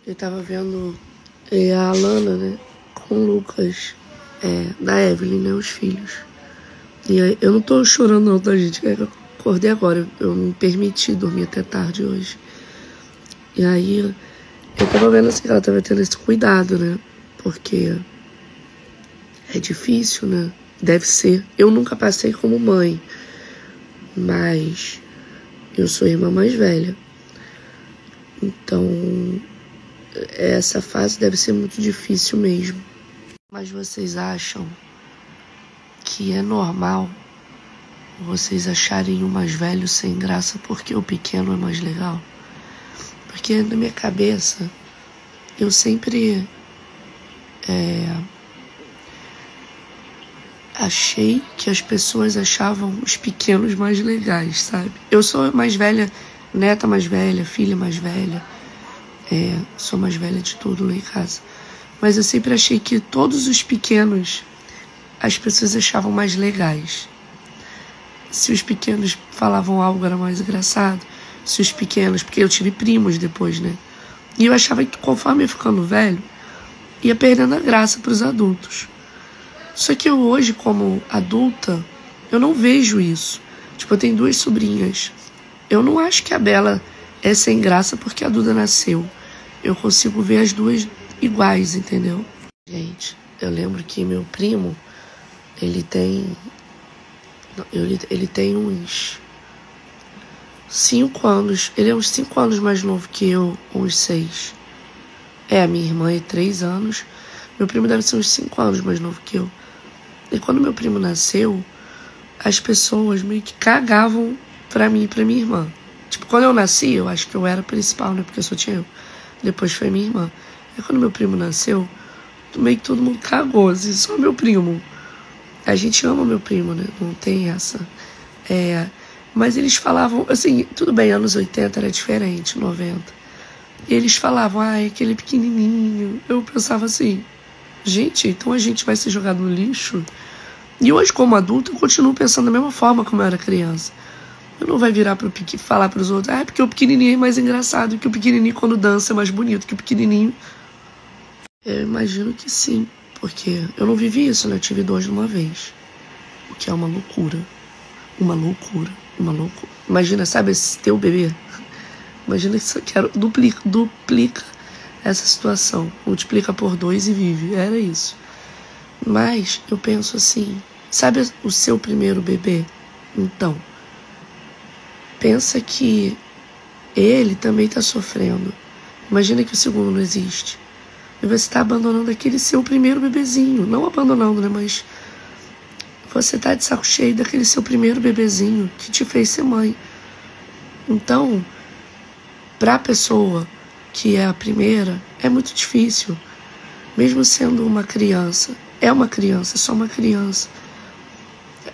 Eu tava vendo a Alana, né, com o Lucas, da Evelyn, né, os filhos. E aí, eu não tô chorando não, tá, gente? Eu acordei agora, eu me permiti dormir até tarde hoje. E aí, eu tava vendo assim que ela tava tendo esse cuidado, né, porque é difícil, né, deve ser. Eu nunca passei como mãe, mas eu sou a irmã mais velha. Então, essa fase deve ser muito difícil mesmo. Mas vocês acham que é normal vocês acharem o mais velho sem graça porque o pequeno é mais legal? Porque na minha cabeça, eu sempre achei que as pessoas achavam os pequenos mais legais, sabe? Eu sou a mais velha, neta mais velha, filha mais velha. Sou mais velha de tudo lá em casa. Mas eu sempre achei que todos os pequenos as pessoas achavam mais legais. Se os pequenos falavam algo era mais engraçado. Se os pequenos... Porque eu tive primos depois, né? E eu achava que conforme ia ficando velho, ia perdendo a graça para os adultos. Só que eu hoje, como adulta, eu não vejo isso. Tipo, eu tenho 2 sobrinhas. Eu não acho que a Bela é sem graça porque a Duda nasceu. Eu consigo ver as duas iguais, entendeu? Gente, eu lembro que meu primo, ele tem uns 5 anos. Ele é uns 5 anos mais novo que eu, uns 6. A minha irmã é 3 anos. Meu primo deve ser uns 5 anos mais novo que eu. E quando meu primo nasceu, as pessoas meio que cagavam pra mim e pra minha irmã. Tipo, quando eu nasci, eu acho que eu era principal, né? Porque eu só tinha eu. Depois foi minha irmã. E quando meu primo nasceu, meio que todo mundo cagou, assim, só meu primo. A gente ama meu primo, né? Não tem essa. Mas eles falavam, assim, tudo bem, anos 80 era diferente, 90. E eles falavam, aquele pequenininho. Eu pensava assim, gente, então a gente vai ser jogado no lixo? E hoje, como adulto, eu continuo pensando da mesma forma como eu era criança. Eu não vai virar para falar para os outros, porque o pequenininho é mais engraçado, que o pequenininho quando dança é mais bonito, que o pequenininho... Eu imagino que sim, porque eu não vivi isso, né? Eu tive 2 de uma vez, o que é uma loucura. Uma loucura. Imagina, sabe, esse teu bebê? Imagina que você quer, duplica essa situação, multiplica por 2 e vive, era isso. Mas eu penso assim, sabe o seu primeiro bebê? Então, pensa que ele também está sofrendo. Imagina que o segundo não existe. E você está abandonando aquele seu primeiro bebezinho. Não abandonando, né? Mas você está de saco cheio daquele seu primeiro bebezinho que te fez ser mãe. Então, para a pessoa que é a primeira, é muito difícil. Mesmo sendo uma criança. É uma criança, só uma criança.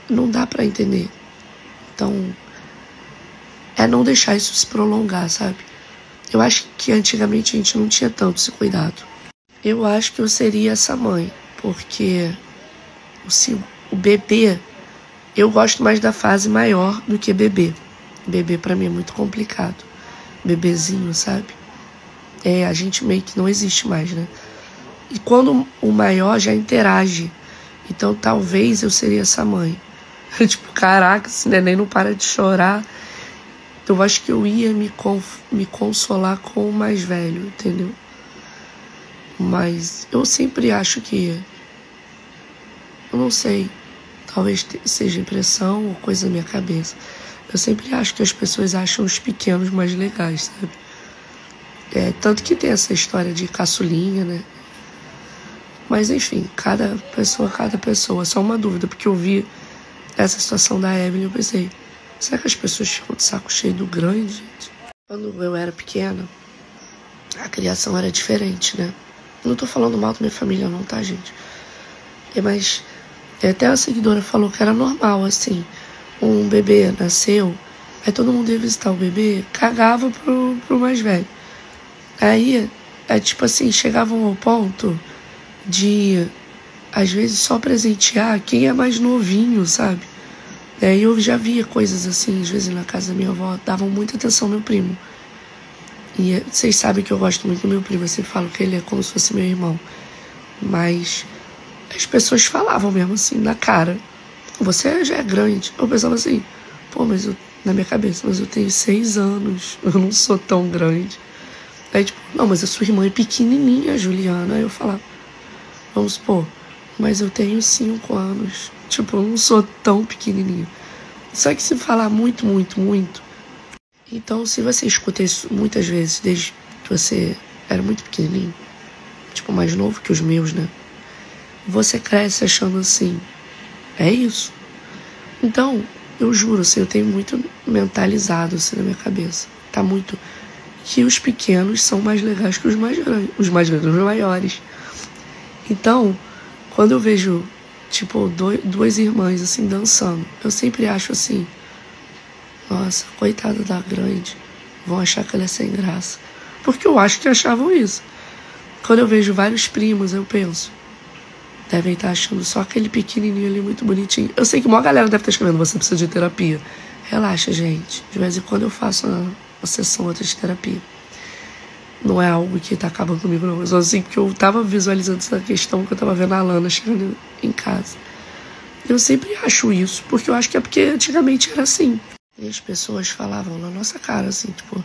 Não dá para entender. Então... não deixar isso se prolongar, sabe? Eu acho que antigamente a gente não tinha tanto esse cuidado. Eu acho que eu seria essa mãe, porque o bebê, eu gosto mais da fase maior do que bebê. Bebê pra mim é muito complicado. Bebezinho, sabe? A gente meio que não existe mais, né? E quando o maior já interage, então talvez eu seria essa mãe. Tipo, caraca, esse neném não para de chorar. Eu acho que eu ia me consolar com o mais velho, entendeu? Mas eu sempre acho que... Eu não sei. Talvez seja impressão ou coisa da minha cabeça. Eu sempre acho que as pessoas acham os pequenos mais legais, sabe? Tanto que tem essa história de caçulinha, né? Mas enfim, cada pessoa. Só uma dúvida, porque eu vi essa situação da Evelyn e eu pensei... Será que as pessoas ficam de saco cheio do grande, gente? Quando eu era pequena, a criação era diferente, né? Não tô falando mal da minha família não, tá, gente? Mas até a seguidora falou que era normal, assim. Um bebê nasceu, aí todo mundo ia visitar o bebê, cagava pro mais velho. Aí, tipo assim, chegavam ao ponto de, às vezes, só presentear quem é mais novinho, sabe? Eu já via coisas assim, às vezes na casa da minha avó, davam muita atenção ao meu primo. E vocês sabem que eu gosto muito do meu primo. Eu sempre falo que ele é como se fosse meu irmão. Mas as pessoas falavam mesmo assim, na cara. Você já é grande. Eu pensava assim, pô, mas eu, na minha cabeça, mas eu tenho 6 anos. Eu não sou tão grande. Aí, tipo, não, mas a sua irmã é pequenininha, Juliana. Aí eu falava, vamos supor, mas eu tenho 5 anos. Tipo, eu não sou tão pequenininha. Só que se falar muito, muito, muito... Então, se você escuta isso muitas vezes, desde que você era muito pequenininho, tipo, mais novo que os meus, né? Você cresce achando assim, é isso. Então, eu juro, assim, eu tenho muito mentalizado assim na minha cabeça. Tá muito... que os pequenos são mais legais que os mais grandes. Os mais grandes, os maiores. Então, quando eu vejo, tipo, duas irmãs, assim, dançando, eu sempre acho assim, nossa, coitada da grande, vão achar que ela é sem graça. Porque eu acho que achavam isso. Quando eu vejo vários primos, eu penso, devem estar achando só aquele pequenininho ali muito bonitinho. Eu sei que uma galera deve estar escrevendo, você precisa de terapia. Relaxa, gente. De vez em quando eu faço uma sessão outra de terapia. Não é algo que tá acabando comigo, não. Eu só assim, porque eu tava visualizando essa questão que eu tava vendo a Lana chegando em casa. Eu sempre acho isso, porque eu acho que é porque antigamente era assim. E as pessoas falavam na nossa cara, assim, tipo,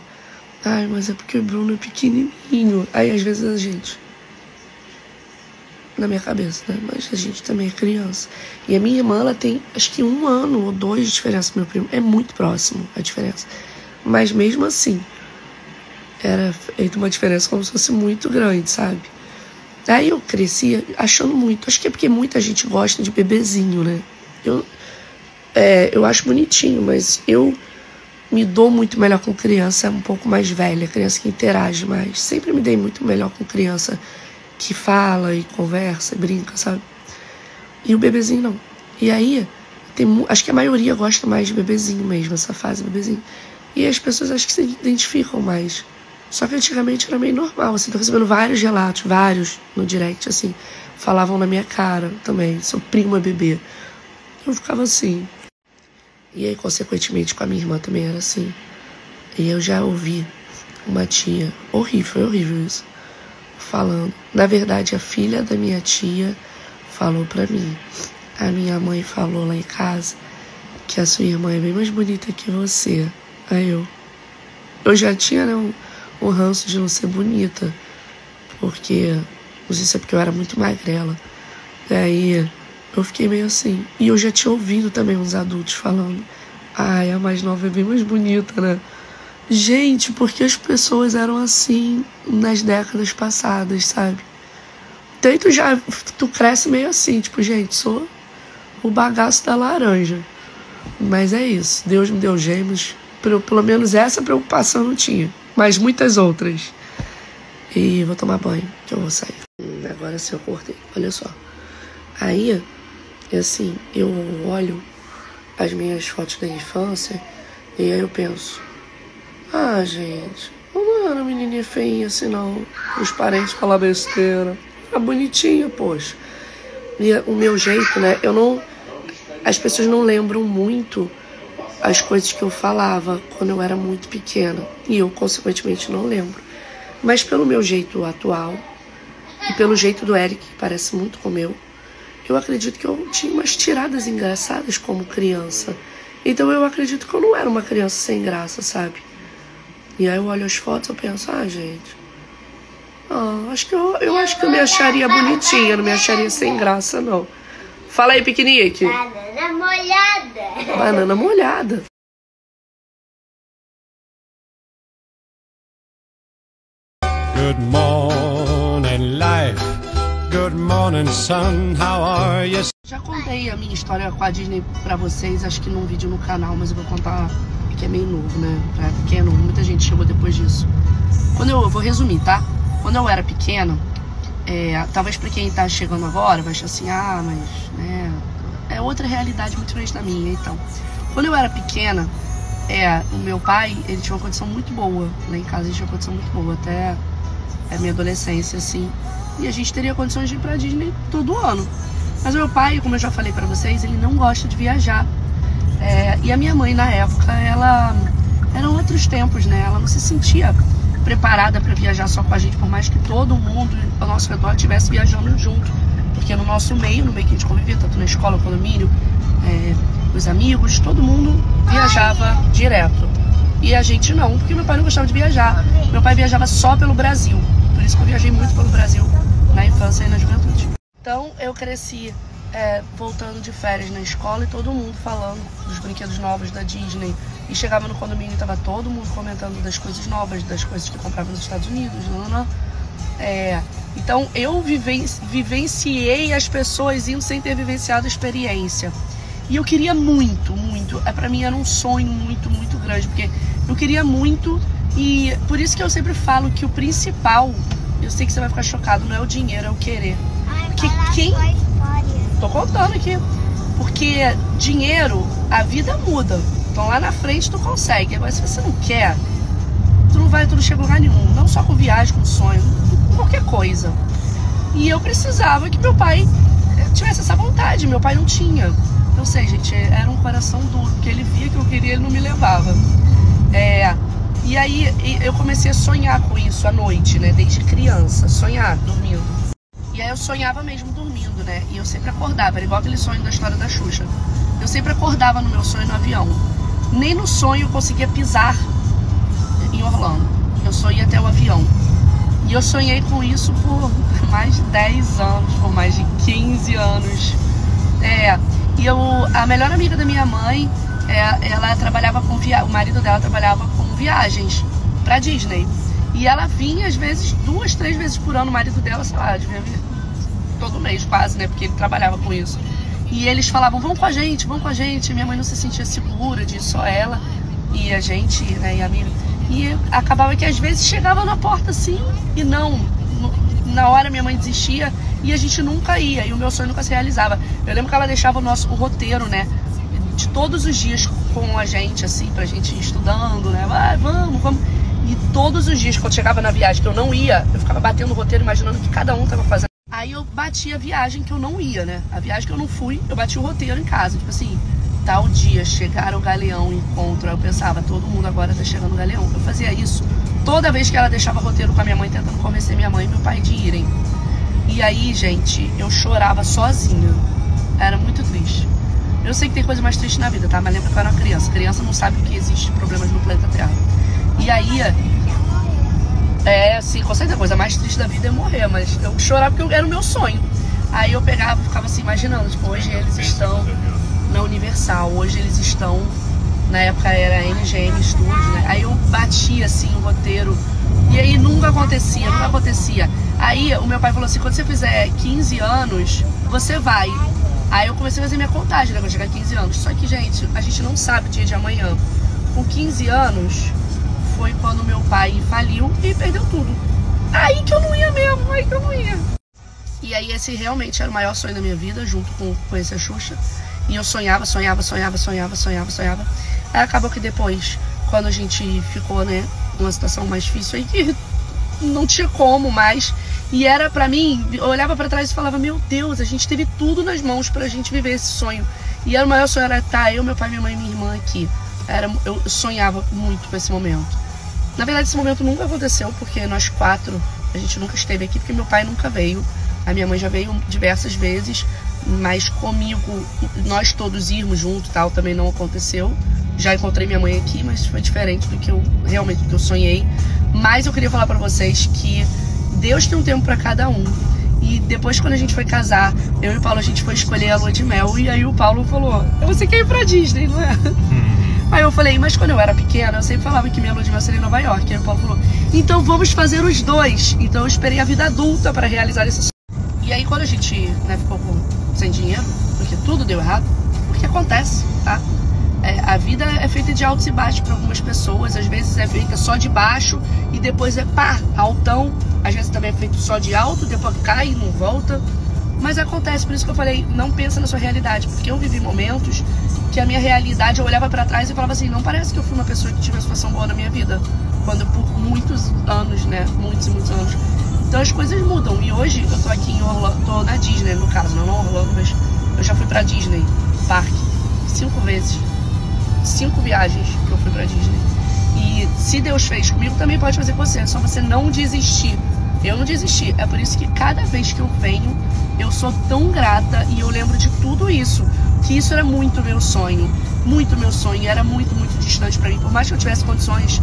ai, mas é porque o Bruno é pequenininho. Aí, às vezes, a gente... na minha cabeça, né? Mas a gente também é criança. E a minha irmã, ela tem, acho que 1 ano ou 2 de diferença do meu primo. É muito próximo a diferença. Mas mesmo assim, era feita uma diferença como se fosse muito grande, sabe? Aí eu cresci achando muito. Acho que é porque muita gente gosta de bebezinho, né? Eu acho bonitinho, mas eu me dou muito melhor com criança um pouco mais velha, criança que interage mais. Sempre me dei muito melhor com criança que fala e conversa e brinca, sabe? E o bebezinho não. E aí, acho que a maioria gosta mais de bebezinho mesmo, essa fase bebezinho. E as pessoas acho que se identificam mais. Só que antigamente era meio normal, assim, tô recebendo vários relatos, vários no direct, assim, falavam na minha cara também, seu primo é bebê. Eu ficava assim. E aí, consequentemente, com a minha irmã também era assim. E eu já ouvi uma tia, foi horrível isso, falando. Na verdade, a filha da minha tia falou pra mim. A minha mãe falou lá em casa que a sua irmã é bem mais bonita que você. Aí eu já tinha, né, um ranço de não ser bonita, porque, não sei se é porque eu era muito magrela. Daí eu fiquei meio assim. E eu já tinha ouvido também uns adultos falando, ai, a mais nova é bem mais bonita, né? Gente, porque as pessoas eram assim nas décadas passadas, sabe? Então tu cresce meio assim, tipo, gente, sou o bagaço da laranja. Mas é isso, Deus me deu gêmeos, pelo menos essa preocupação eu não tinha, mas muitas outras. E vou tomar banho, que eu vou sair. Agora sim eu cortei, olha só. Aí, assim, eu olho as minhas fotos da infância e aí eu penso, ah, gente, eu não era menininha feinha assim não. Os parentes falam besteira. Era bonitinha, poxa. E o meu jeito, né, as pessoas não lembram muito as coisas que eu falava quando eu era muito pequena. E eu, consequentemente, não lembro. Mas pelo meu jeito atual e pelo jeito do Eric, que parece muito com o meu, eu acredito que eu tinha umas tiradas engraçadas como criança. Então eu acredito que eu não era uma criança sem graça, sabe? E aí eu olho as fotos e penso, ah, gente, eu acho que eu me acharia bonitinha, não me acharia sem graça, não. Fala aí, piquenique. Banana molhada. Banana molhada. Good morning, life. Good morning, sun. How are you? Já contei a minha história com a Disney pra vocês, acho que num vídeo no canal, mas eu vou contar porque é meio novo, né? Pra pequeno, muita gente chegou depois disso. Eu vou resumir, tá? Quando eu era pequena, talvez pra quem tá chegando agora vai achar assim, ah, mas, né, é outra realidade muito diferente da minha, então. Quando eu era pequena, o meu pai, ele tinha uma condição muito boa, lá em casa a gente tinha uma condição muito boa, até a minha adolescência, assim, e a gente teria condições de ir pra Disney todo ano. Mas o meu pai, como eu já falei pra vocês, ele não gosta de viajar. E a minha mãe, na época, eram outros tempos, né? Ela não se sentia preparada para viajar só com a gente, por mais que todo mundo ao nosso redor estivesse viajando junto. Porque no nosso meio, no meio que a gente convivia, tanto na escola, condomínio, os amigos, todo mundo viajava direto. E a gente não, porque meu pai não gostava de viajar. Meu pai viajava só pelo Brasil. Por isso que eu viajei muito pelo Brasil na infância e na juventude. Então eu cresci voltando de férias na escola e todo mundo falando dos brinquedos novos da Disney. E chegava no condomínio e tava todo mundo comentando das coisas novas, das coisas que comprava nos Estados Unidos. Então eu vivenciei as pessoas indo sem ter vivenciado a experiência. E eu queria muito, muito. Pra mim era um sonho muito, muito grande, porque eu queria muito. E por isso que eu sempre falo que o principal, eu sei que você vai ficar chocado, não é o dinheiro, é o querer. Porque quem... Tô contando aqui. Porque dinheiro, a vida muda. Então lá na frente tu consegue. Agora se você não quer, tu não chega a lugar nenhum. Não só com viagem, com sonho, com qualquer coisa. E eu precisava que meu pai tivesse essa vontade. Meu pai não tinha. Eu sei, gente, era um coração duro, porque ele via que eu queria, ele não me levava. E aí eu comecei a sonhar com isso à noite, né? Desde criança, sonhar, dormindo. E aí eu sonhava mesmo dormindo, né? E eu sempre acordava, era igual aquele sonho da história da Xuxa. Eu sempre acordava no meu sonho no avião. Nem no sonho eu conseguia pisar em Orlando. Eu só ia até o avião. E eu sonhei com isso por mais de 10 anos, por mais de 15 anos. E a melhor amiga da minha mãe, ela trabalhava com o marido dela trabalhava com viagens pra Disney. E ela vinha, às vezes, 2, 3 vezes por ano. O marido dela, sei lá, devia vir todo mês quase, né? Porque ele trabalhava com isso. E eles falavam, vão com a gente, vão com a gente. Minha mãe não se sentia segura de só ela e a gente, né? E a amiga. E acabava que às vezes chegava na porta assim e não. Na hora minha mãe desistia e a gente nunca ia. E o meu sonho nunca se realizava. Eu lembro que ela deixava o roteiro, né? De todos os dias com a gente, assim, pra gente ir estudando, né? Vamos. E todos os dias, quando chegava na viagem que eu não ia, eu ficava batendo o roteiro, imaginando o que cada um tava fazendo. Aí eu batia a viagem que eu não ia, né? A viagem que eu não fui, eu bati o roteiro em casa. Tipo assim, tal dia, chegar ao Galeão, encontro. Aí eu pensava, todo mundo agora tá chegando no Galeão. Eu fazia isso toda vez que ela deixava roteiro com a minha mãe, tentando convencer minha mãe e meu pai de irem. E aí, gente, eu chorava sozinha. Era muito triste. Eu sei que tem coisa mais triste na vida, tá? Mas lembra que eu era uma criança. Criança não sabe o que existe problemas no planeta Terra. E aí, assim, com certeza a coisa mais triste da vida é morrer, mas eu chorava porque era o meu sonho. Aí eu pegava, ficava assim, imaginando, tipo, hoje eles estão na Universal, hoje eles estão, na época era MGM Studios, né? Aí eu batia, assim, o roteiro, e aí nunca acontecia. Aí o meu pai falou assim, quando você fizer 15 anos, você vai. Aí eu comecei a fazer minha contagem, né, quando chegar a 15 anos. Só que, gente, a gente não sabe o dia de amanhã. Com 15 anos... foi quando meu pai faliu e perdeu tudo. Aí que eu não ia mesmo, aí que eu não ia. E aí esse realmente era o maior sonho da minha vida, junto com conhecer a Xuxa. E eu sonhava. Aí acabou que depois, quando a gente ficou, né, numa situação mais difícil, aí que não tinha como mais. E era pra mim, eu olhava pra trás e falava, meu Deus, a gente teve tudo nas mãos pra gente viver esse sonho. E era o maior sonho, era estar eu, meu pai, minha mãe e minha irmã aqui. Eu sonhava muito com esse momento. Na verdade, esse momento nunca aconteceu, porque nós 4, a gente nunca esteve aqui, porque meu pai nunca veio. A minha mãe já veio diversas vezes, mas comigo, nós todos irmos junto, tal, também não aconteceu. Já encontrei minha mãe aqui, mas foi diferente do que eu sonhei. Mas eu queria falar pra vocês que Deus tem um tempo pra cada um. E depois, quando a gente foi casar, eu e o Paulo, a gente foi escolher a lua de mel. E aí o Paulo falou, você quer ir pra Disney, não é? Aí eu falei, mas quando eu era pequena, eu sempre falava que minha lua de mel seria em Nova York. Aí o Paulo falou, então vamos fazer os dois. Então eu esperei a vida adulta para realizar esse sonho. E aí quando a gente, né, ficou sem dinheiro, porque tudo deu errado, porque acontece, tá? A vida é feita de altos e baixos para algumas pessoas. Às vezes é feita só de baixo e depois altão. Às vezes também é feito só de alto, depois cai e não volta. Mas acontece, por isso que eu falei, não pensa na sua realidade. Porque eu vivi momentos que a minha realidade, eu olhava pra trás e falava assim, não parece que eu fui uma pessoa que tive uma situação boa na minha vida. Quando por muitos anos, né, muitos e muitos anos. Então as coisas mudam. E hoje eu tô aqui em Orlando, tô na Disney no caso, não Orlando, mas eu já fui pra Disney, parque, 5 vezes. 5 viagens que eu fui pra Disney. E se Deus fez comigo, também pode fazer com você. É só você não desistir. Eu não desisti. É por isso que cada vez que eu venho, eu sou tão grata e eu lembro de tudo isso. Que isso era muito meu sonho. Muito meu sonho. Era muito, muito distante pra mim. Por mais que eu tivesse condições,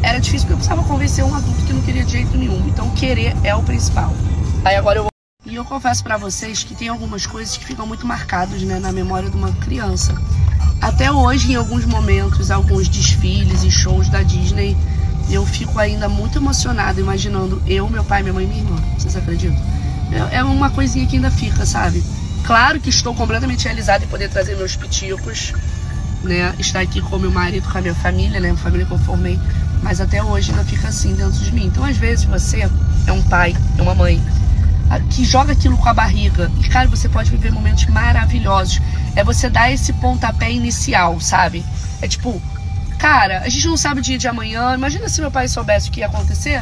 era difícil porque eu precisava convencer um adulto que não queria de jeito nenhum. Então querer é o principal. Aí agora eu vou... E eu confesso pra vocês que tem algumas coisas que ficam muito marcadas, né, na memória de uma criança. Até hoje, em alguns momentos, alguns desfiles e shows da Disney, eu fico ainda muito emocionada imaginando eu, meu pai, minha mãe e minha irmã. Vocês acreditam? É uma coisinha que ainda fica, sabe? Claro que estou completamente realizada em poder trazer meus piticos, né? Estar aqui com meu marido, com a minha família, né? A família que eu formei. Mas até hoje ainda fica assim dentro de mim. Então, às vezes, você é um pai, é uma mãe que joga aquilo com a barriga. E, cara, você pode viver momentos maravilhosos. É você dar esse pontapé inicial, sabe? É tipo, cara, a gente não sabe o dia de amanhã. Imagina se meu pai soubesse o que ia acontecer.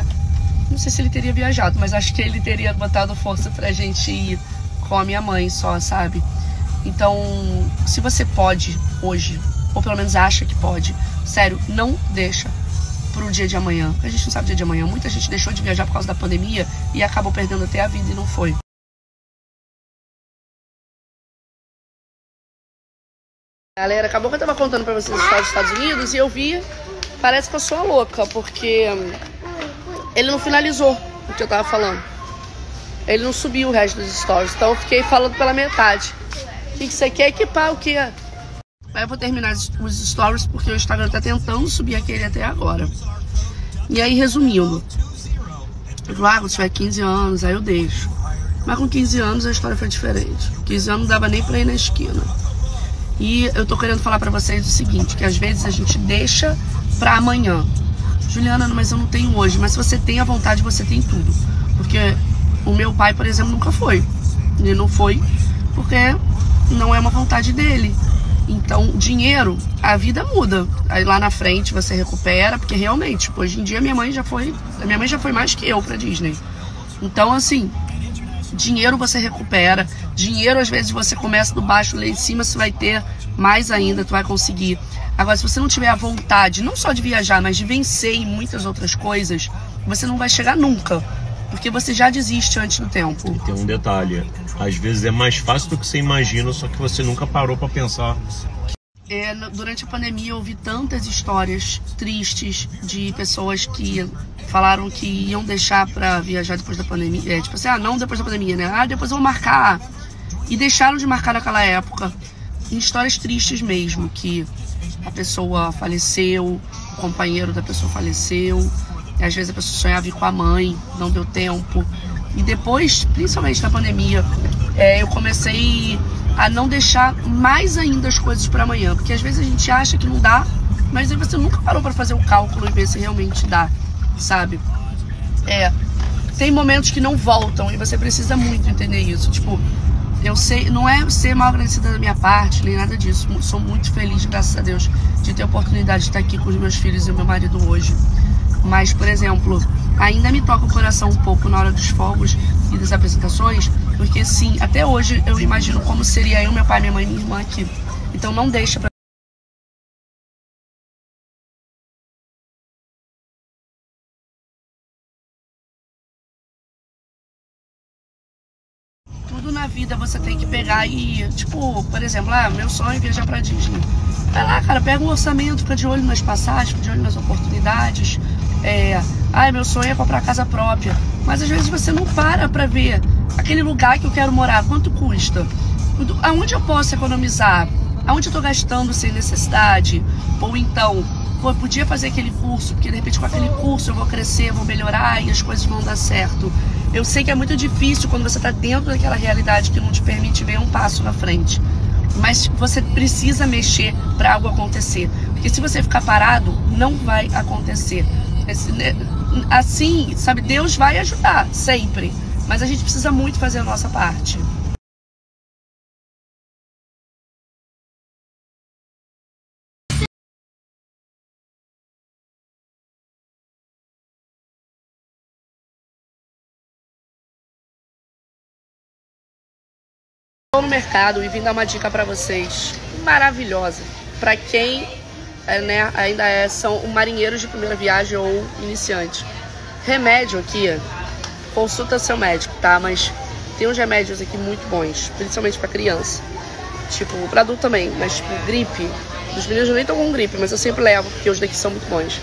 Não sei se ele teria viajado, mas acho que ele teria botado força pra gente ir com a minha mãe só, sabe? Então, se você pode hoje, ou pelo menos acha que pode, sério, não deixa pro dia de amanhã. A gente não sabe o dia de amanhã. Muita gente deixou de viajar por causa da pandemia e acabou perdendo até a vida e não foi. Galera, acabou que eu tava contando pra vocês a história dos Estados Unidos e eu vi, parece que eu sou a louca, porque ele não finalizou o que eu tava falando. Ele não subiu o resto dos stories, então eu fiquei falando pela metade. O que você quer equipar o quê? Aí eu vou terminar os stories porque o Instagram tá tentando subir aquele até agora. E aí, resumindo, eu falo, quando tiver 15 anos, aí eu deixo. Mas com 15 anos a história foi diferente. 15 anos não dava nem pra ir na esquina. E eu tô querendo falar pra vocês o seguinte, que às vezes a gente deixa pra amanhã. Juliana, mas eu não tenho hoje. Mas se você tem a vontade, você tem tudo. Porque o meu pai, por exemplo, nunca foi. Ele não foi porque não é uma vontade dele. Então, dinheiro, a vida muda. Aí lá na frente você recupera, porque realmente, tipo, hoje em dia minha mãe já foi mais que eu pra Disney. Então, assim, dinheiro você recupera. Dinheiro, às vezes, você começa do baixo, lá em cima você vai ter mais ainda, tu vai conseguir. Agora, se você não tiver a vontade, não só de viajar, mas de vencer em muitas outras coisas, você não vai chegar nunca. Porque você já desiste antes do tempo. E tem um detalhe, às vezes é mais fácil do que você imagina, só que você nunca parou pra pensar. Durante a pandemia eu ouvi tantas histórias tristes de pessoas que falaram que iam deixar pra viajar depois da pandemia. Tipo assim, não depois da pandemia, né? Depois eu vou marcar. E deixaram de marcar naquela época. Em histórias tristes mesmo, que a pessoa faleceu, o companheiro da pessoa faleceu. Às vezes a pessoa sonhava ir com a mãe, não deu tempo. E depois, principalmente na pandemia, eu comecei a não deixar mais ainda as coisas para amanhã. Porque às vezes a gente acha que não dá, mas aí você nunca parou para fazer o cálculo e ver se realmente dá, sabe? Tem momentos que não voltam e você precisa muito entender isso. Tipo, eu sei, não é ser mal agradecida da minha parte, nem nada disso. Sou muito feliz, graças a Deus, de ter a oportunidade de estar aqui com os meus filhos e o meu marido hoje. Mas, por exemplo, ainda me toca o coração um pouco na hora dos fogos e das apresentações, porque sim, até hoje eu imagino como seria eu, meu pai, minha mãe e minha irmã aqui. Então não deixa pra... Tudo na vida você tem que pegar e, tipo, por exemplo, meu sonho é viajar pra Disney. Vai lá, cara, pega um orçamento, fica de olho nas passagens, fica de olho nas oportunidades. Meu sonho é comprar casa própria. Mas às vezes você não para pra ver aquele lugar que eu quero morar, quanto custa? Aonde eu posso economizar? Aonde eu tô gastando sem necessidade? Ou então, eu podia fazer aquele curso, porque de repente com aquele curso eu vou crescer, vou melhorar e as coisas vão dar certo. Eu sei que é muito difícil quando você tá dentro daquela realidade que não te permite ver um passo na frente. Mas você precisa mexer para algo acontecer. Porque se você ficar parado, não vai acontecer. Assim, sabe, Deus vai ajudar, sempre. Mas a gente precisa muito fazer a nossa parte. Estou no mercado e vim dar uma dica para vocês maravilhosa. Para quem né, ainda são marinheiros de primeira viagem ou iniciantes. Remédio aqui, consulta seu médico, tá? Mas tem uns remédios aqui muito bons, principalmente pra criança. Tipo, pra adulto também, mas tipo, gripe. Os meninos nem estão com gripe, mas eu sempre levo, porque os daqui são muito bons.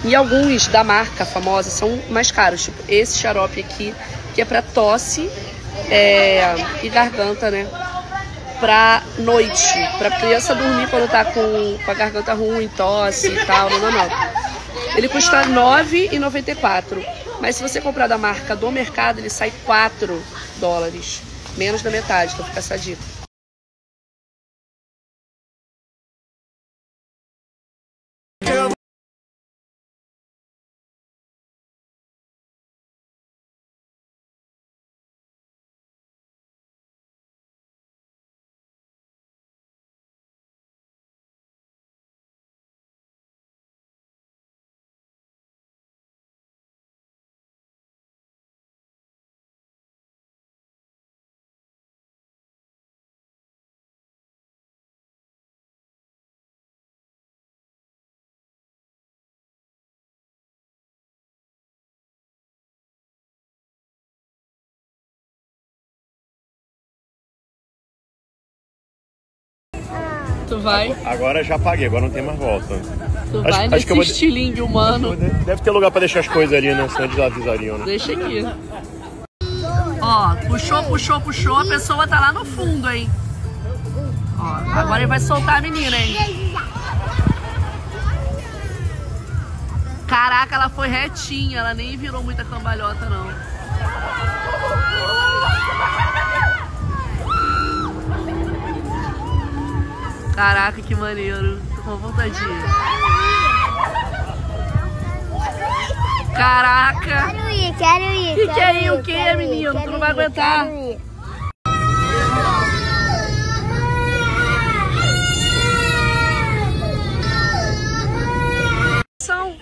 E alguns da marca famosa são mais caros, tipo esse xarope aqui, que é pra tosse e garganta, né? Pra noite, pra criança dormir quando tá com a garganta ruim, tosse e tal, não. Ele custa R$ 9,94. Mas se você comprar da marca do mercado, ele sai $4. Menos da metade, então fica essa dica. Tu vai? Agora já paguei, agora não tem mais volta. Tu vai nesse estilingue humano. Deve ter lugar pra deixar as coisas ali, né? Senão eles avisariam, né? Deixa aqui. Ó, puxou, a pessoa tá lá no fundo, hein? Ó, agora ele vai soltar a menina, hein? Caraca, ela foi retinha, ela nem virou muita cambalhota, não. Caraca, que maneiro. Tô com vontade de ir. Caraca! Quero ir. Que é ir? O que, menino? Tu não vai aguentar. São.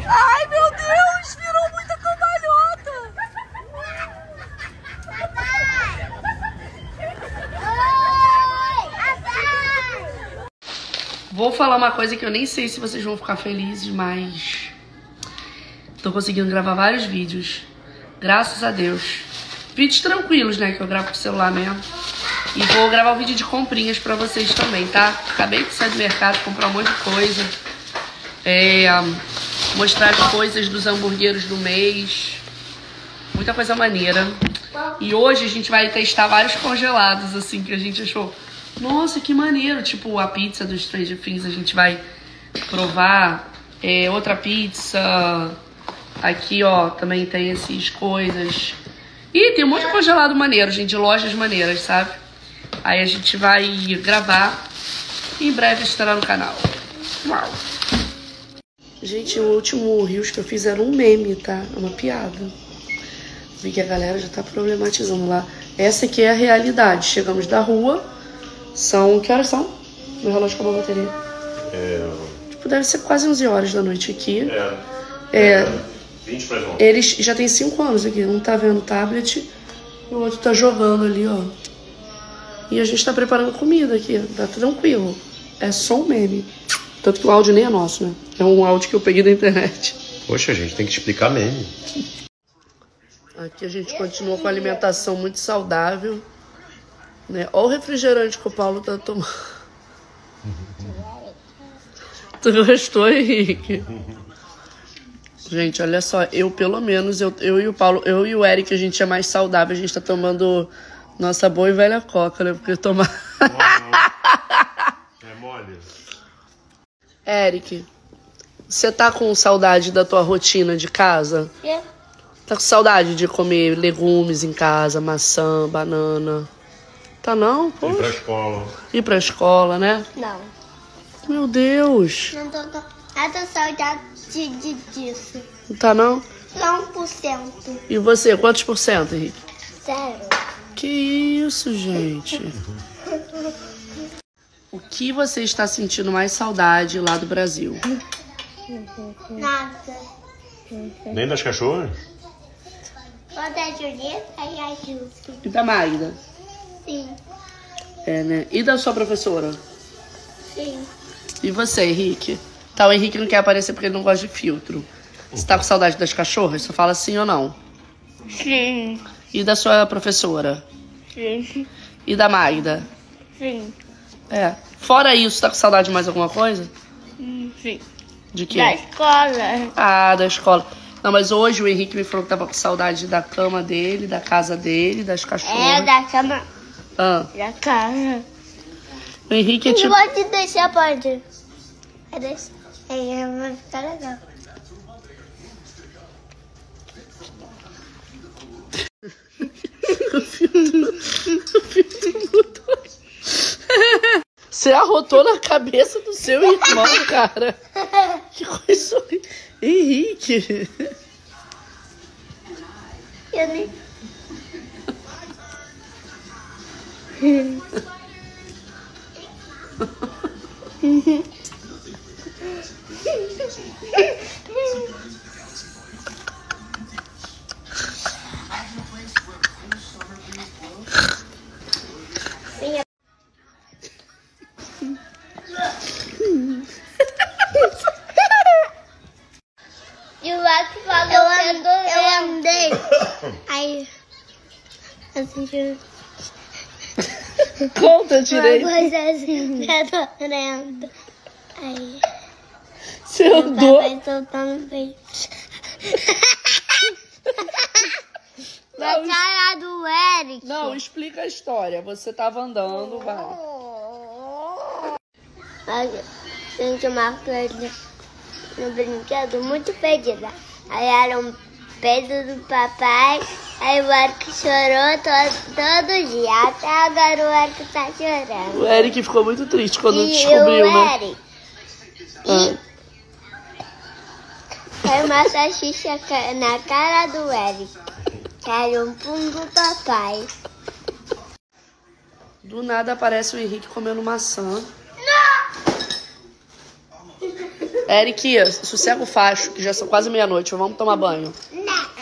Ai, meu Deus! Virou muita cambalhota! Vou falar uma coisa que eu nem sei se vocês vão ficar felizes, mas tô conseguindo gravar vários vídeos, graças a Deus. Vídeos tranquilos, né, que eu gravo com o celular mesmo. E vou gravar um vídeo de comprinhas pra vocês também, tá? Acabei de sair do mercado, comprar um monte de coisa. Mostrar as coisas dos hamburgueiros do mês. Muita coisa maneira. E hoje a gente vai testar vários congelados, assim, que a gente achou... Nossa, que maneiro. Tipo, a pizza do Stranger Things a gente vai provar. Outra pizza. Aqui, ó, também tem essas coisas. E tem um monte de congelado maneiro, gente, de lojas maneiras, sabe? Aí a gente vai gravar e em breve estará no canal. Uau! Gente, o último Reels que eu fiz era um meme, tá? É uma piada. Vi que a galera já tá problematizando lá. Essa aqui é a realidade. Chegamos da rua. São... Que horas são? Meu relógio acabou a bateria. Tipo, deve ser quase 11 horas da noite aqui. 20 para 11. Eles já tem 5 anos aqui. Um tá vendo tablet e o outro tá jogando ali, ó. E a gente tá preparando comida aqui. Tá tranquilo. É só um meme. Tanto que o áudio nem é nosso, né? É um áudio que eu peguei da internet. Poxa, a gente tem que explicar meme. Aqui a gente continua com a alimentação muito saudável. Né? Olha o refrigerante que o Paulo tá tomando. Tu gostou, Henrique? Gente, olha só, eu pelo menos, eu e o Paulo, eu e o Eric, a gente é mais saudável, a gente tá tomando nossa boa e velha coca, né? Porque tomar... É mole. Eric, você tá com saudade da tua rotina de casa? Tá com saudade de comer legumes em casa, maçã, banana? Tá não? Poxa. Ir pra escola. Ir pra escola, né? Não. Meu Deus. Não tô saudade disso. Não tá não? 1%. E você, quantos por cento, Henrique? 0. Que isso, gente? O que você está sentindo mais saudade lá do Brasil? Nada. Nem das cachorras? Só da Julieta e a Júlia. E da Magda? Sim. É, né? E da sua professora? Sim. E você, Henrique? Tá, o Henrique não quer aparecer porque ele não gosta de filtro. Você tá com saudade das cachorras? Só fala sim ou não. Sim. E da sua professora? Sim. E da Magda? Sim. É. Fora isso, tá com saudade de mais alguma coisa? Sim. De quê? Da escola. Ah, da escola. Não, mas hoje o Henrique me falou que tava com saudade da cama dele, da casa dele, das cachorras. Da cama. Ah. Da casa. O Henrique é tipo... Não pode deixar, pode. Vai deixar. Aí vai ficar legal. O filtro mudou. Você arrotou na cabeça do seu irmão, cara. Que coisa horrível. Henrique. Eu nem... E o Max falou eu andei. Aí, assim, Conta direito. uma coisa assim, adorando. Aí, Você andou. papai soltando beijo. Na Não, cara do Eric. não, explica a história. Você tava andando, vai. A gente marcou ele no brinquedo muito perdida. Aí era um peido do papai. Aí o Eric chorou todo dia. Até agora o Eric tá chorando. O Eric ficou muito triste quando E descobriu, o né? Eric. Ah. Caiu uma salsicha na cara do Eric. Caiu um pum do papai. Do nada aparece o Henrique comendo maçã. Eric, sossega o facho, que já são quase meia-noite. Vamos tomar banho.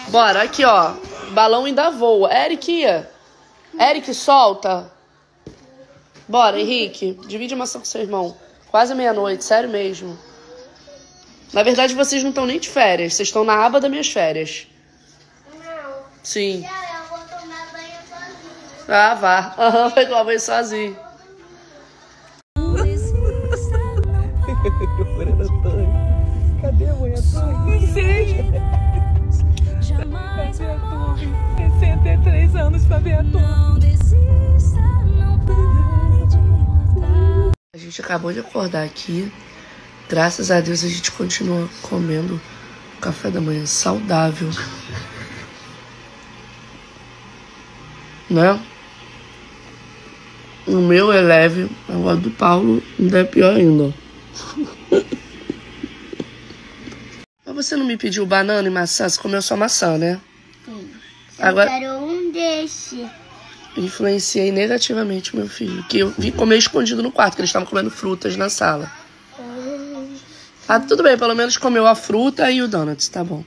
Bora, aqui, ó. Balão ainda voa. Eric, solta. Bora, Henrique. Divide a maçã com seu irmão. Quase meia-noite, sério mesmo. Na verdade, vocês não estão nem de férias. Vocês estão na aba das minhas férias. Não. Sim. Eu vou tomar banho sozinho. Ah, vá. Aham, vai tomar banho sozinho. Cadê a mãe Antônio? Não sei. Vai ver a torre. Tem 103 anos pra ver a torre. A gente acabou de acordar aqui. Graças a Deus a gente continua comendo café da manhã saudável. Né? O meu é leve, agora do Paulo ainda é pior ainda. Mas você não me pediu banana e maçã? Você comeu só maçã, né? Sim. Agora- Eu quero um desse. Influenciei negativamente meu filho, que eu vim comer escondido no quarto, que eles estavam comendo frutas na sala. Ah, tudo bem, pelo menos comeu a fruta e o donuts, tá bom.